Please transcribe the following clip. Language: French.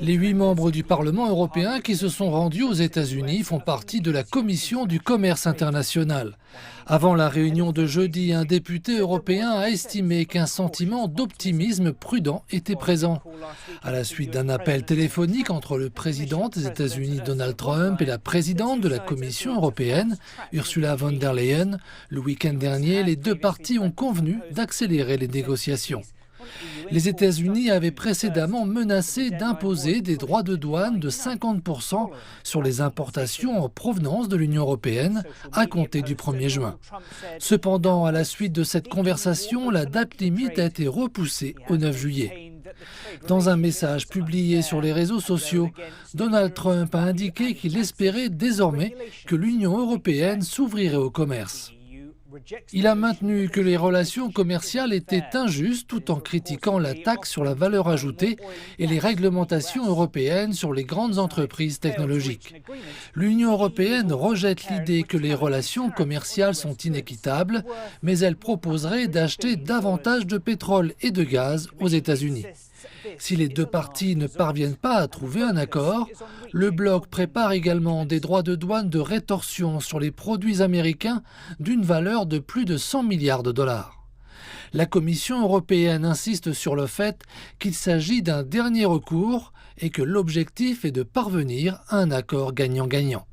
Les 8 membres du Parlement européen qui se sont rendus aux États-Unis font partie de la Commission du commerce international. Avant la réunion de jeudi, un député européen a estimé qu'un sentiment d'optimisme prudent était présent. À la suite d'un appel téléphonique entre le président des États-Unis Donald Trump et la présidente de la Commission européenne, Ursula von der Leyen, le week-end dernier, les deux parties ont convenu d'accélérer les négociations. Les États-Unis avaient précédemment menacé d'imposer des droits de douane de 50% sur les importations en provenance de l'Union européenne à compter du 1er juin. Cependant, à la suite de cette conversation, la date limite a été repoussée au 9 juillet. Dans un message publié sur les réseaux sociaux, Donald Trump a indiqué qu'il espérait désormais que l'Union européenne s'ouvrirait au commerce. Il a maintenu que les relations commerciales étaient injustes tout en critiquant la taxe sur la valeur ajoutée et les réglementations européennes sur les grandes entreprises technologiques. L'Union européenne rejette l'idée que les relations commerciales sont inéquitables, mais elle proposerait d'acheter davantage de pétrole et de gaz aux États-Unis. Si les deux parties ne parviennent pas à trouver un accord, le bloc prépare également des droits de douane de rétorsion sur les produits américains d'une valeur de plus de 100 milliards de dollars. La Commission européenne insiste sur le fait qu'il s'agit d'un dernier recours et que l'objectif est de parvenir à un accord gagnant-gagnant.